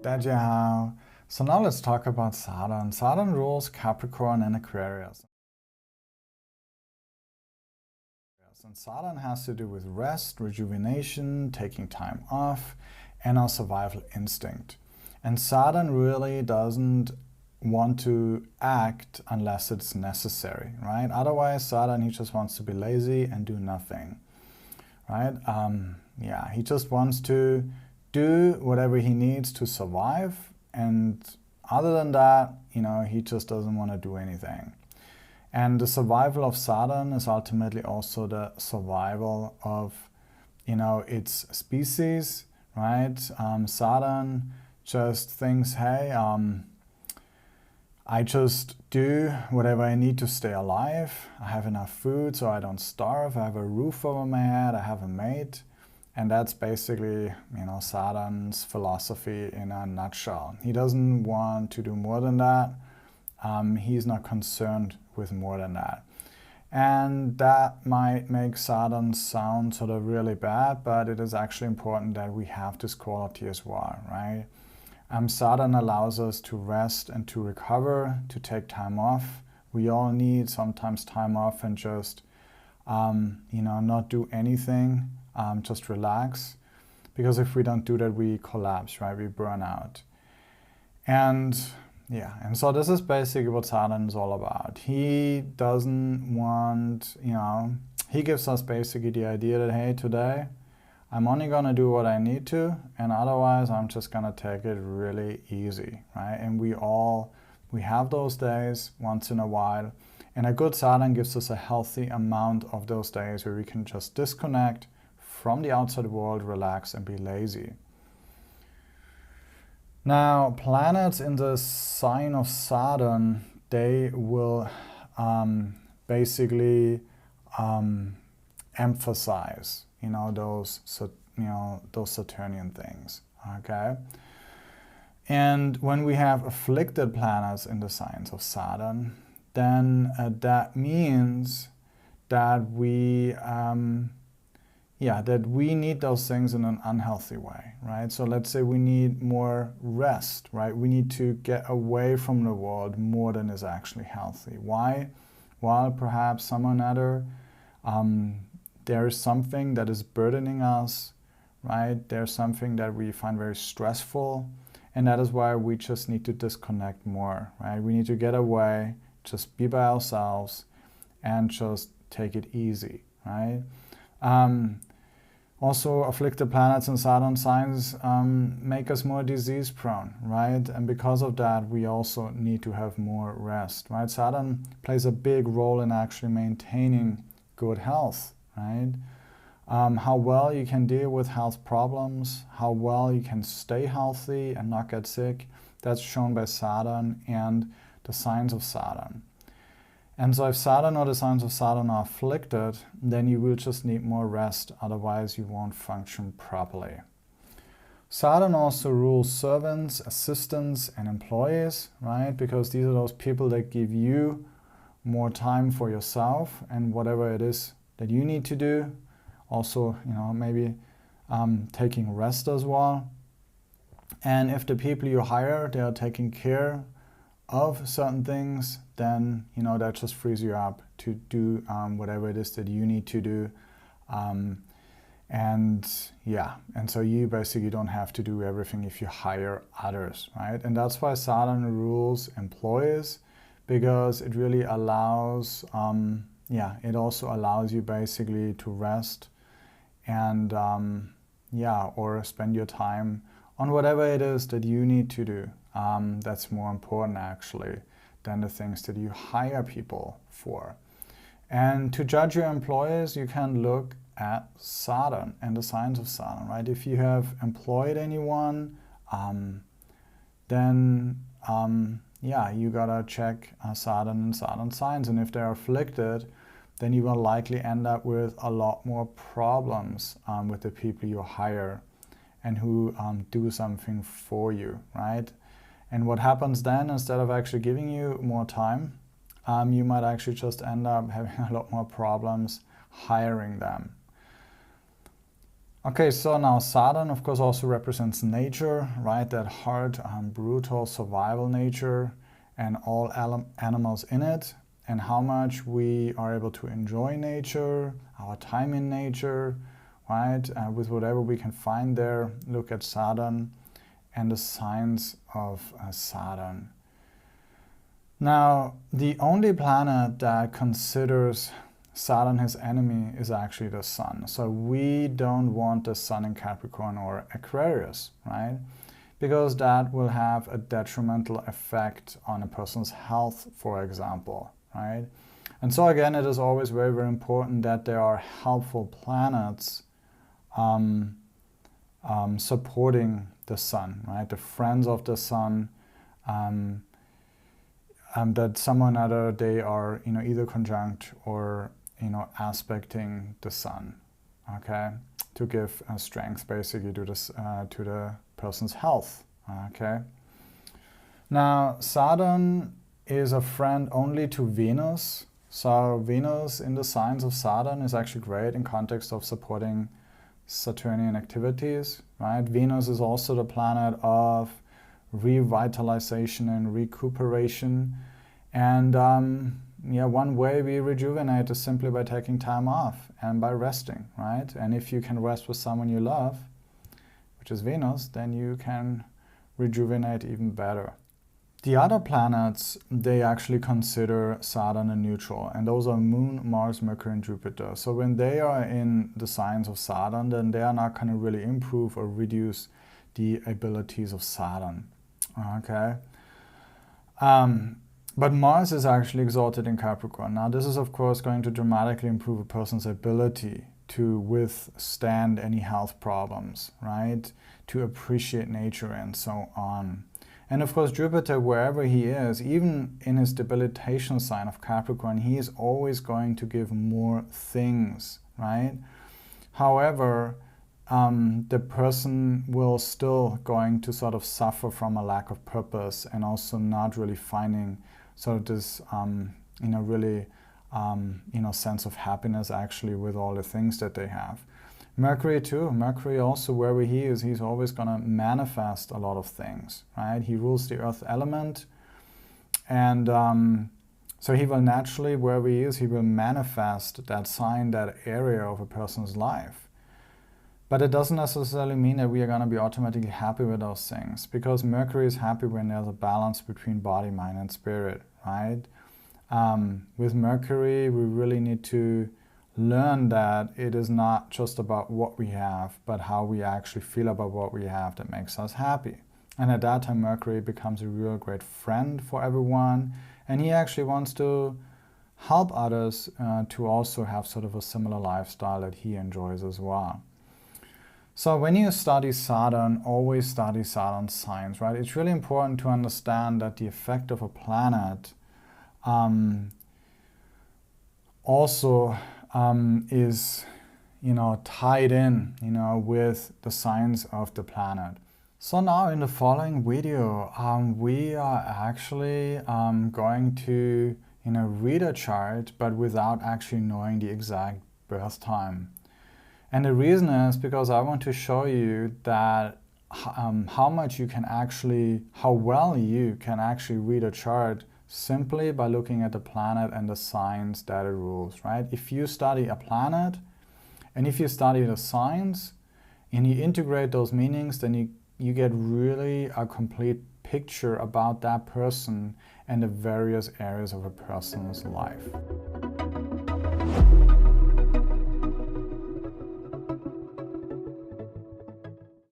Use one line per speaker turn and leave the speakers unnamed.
Dajiao. So now let's talk about Saturn. Saturn rules Capricorn and Aquarius. And Saturn has to do with rest, rejuvenation, taking time off, and our survival instinct. And Saturn really doesn't want to act unless it's necessary, right? Otherwise, Saturn, he just wants to be lazy and do nothing, right? He just wants to do whatever he needs to survive, and other than that, he just doesn't want to do anything. And the survival of Saturn is ultimately also the survival of, its species, right? Saturn just thinks, hey, I just do whatever I need to stay alive. I have enough food so I don't starve. I have a roof over my head. I have a mate. And that's basically, Saturn's philosophy in a nutshell. He doesn't want to do more than that. He's not concerned with more than that. And that might make Saturn sound sort of really bad, but it is actually important that we have this quality as well, right? Saturn allows us to rest and to recover, to take time off. We all need sometimes time off and just, not do anything, just relax. Because if we don't do that, we collapse, right? We burn out. And so this is basically what Saturn is all about. He doesn't want, he gives us basically the idea that, hey, today I'm only going to do what I need to, and otherwise I'm just going to take it really easy, right? And we have those days once in a while, and a good Saturn gives us a healthy amount of those days where we can just disconnect from the outside world, relax, and be lazy. Now, planets in the sign of Saturn, they will basically emphasize, those Saturnian things, okay? And when we have afflicted planets in the signs of Saturn, then that means that we need those things in an unhealthy way, right? So let's say we need more rest, right? We need to get away from the world more than is actually healthy. Why? Well, perhaps some or another, there is something that is burdening us, right? There's something that we find very stressful, and that is why we just need to disconnect more, right? We need to get away, just be by ourselves, and just take it easy, right? Also, afflicted planets in Saturn signs make us more disease prone, right? And because of that, we also need to have more rest, right? Saturn plays a big role in actually maintaining good health, right? How well you can deal with health problems, how well you can stay healthy and not get sick, that's shown by Saturn and the signs of Saturn. And so if Saturn or the signs of Saturn are afflicted, then you will just need more rest, otherwise you won't function properly. Saturn also rules servants, assistants, and employees, right? Because these are those people that give you more time for yourself and whatever it is that you need to do. Also, maybe taking rest as well. And if the people you hire, they are taking care of certain things, then that just frees you up to do whatever it is that you need to do, and so you basically don't have to do everything if you hire others, right? And that's why Saturn rules employees, because it really allows it also allows you basically to rest and or spend your time on whatever it is that you need to do. That's more important actually than the things that you hire people for. And to judge your employees, you can look at Saturn and the signs of Saturn, right? If you have employed anyone, then you gotta check Saturn and Saturn signs. And if they're afflicted, then you will likely end up with a lot more problems with the people you hire and who do something for you, right? And what happens then, instead of actually giving you more time, you might actually just end up having a lot more problems hiring them. Okay, so now Saturn, of course, also represents nature, right? That hard, brutal survival nature and all animals in it, and how much we are able to enjoy nature, our time in nature, right? With whatever we can find there. Look at Saturn and the signs of Saturn. Now, the only planet that considers Saturn his enemy is actually the Sun. So we don't want the Sun in Capricorn or Aquarius, right? Because that will have a detrimental effect on a person's health, for example, right? And so again, it is always very, very important that there are helpful planets supporting the Sun, right? The friends of the Sun, that some or another they are, either conjunct or, aspecting the Sun, okay, to give strength basically to this to the person's health, okay. Now Saturn is a friend only to Venus, so Venus in the signs of Saturn is actually great in context of supporting Saturnian activities, right? Venus is also the planet of revitalization and recuperation, and one way we rejuvenate is simply by taking time off and by resting, right? And if you can rest with someone you love, which is Venus, then you can rejuvenate even better. The other planets, they actually consider Saturn a neutral, and those are Moon, Mars, Mercury, and Jupiter. So when they are in the signs of Saturn, then they are not going to really improve or reduce the abilities of Saturn, okay? But Mars is actually exalted in Capricorn. Now this is of course going to dramatically improve a person's ability to withstand any health problems, right? To appreciate nature and so on. And of course Jupiter, wherever he is, even in his debilitation sign of Capricorn, he is always going to give more things, right? However, the person will still going to sort of suffer from a lack of purpose and also not really finding sort of this, really, sense of happiness actually with all the things that they have. Mercury too. Mercury also, wherever he is, he's always going to manifest a lot of things, right? He rules the earth element, and so he will naturally, wherever he is, he will manifest that sign, that area of a person's life. But it doesn't necessarily mean that we are going to be automatically happy with those things, because Mercury is happy when there's a balance between body, mind, and spirit, right? With Mercury, we really need to learn that it is not just about what we have, but how we actually feel about what we have that makes us happy. And at that time, Mercury becomes a real great friend for everyone, and he actually wants to help others to also have sort of a similar lifestyle that he enjoys as well. So when you study Saturn, always study Saturn's signs, right? It's really important to understand that the effect of a planet also is, tied in, with the signs of the planet. So now in the following video, we are actually going to, read a chart, but without actually knowing the exact birth time. And the reason is because I want to show you that how well you can actually read a chart simply by looking at the planet and the signs that it rules, right? If you study a planet and if you study the signs and you integrate those meanings, then you get really a complete picture about that person and the various areas of a person's life.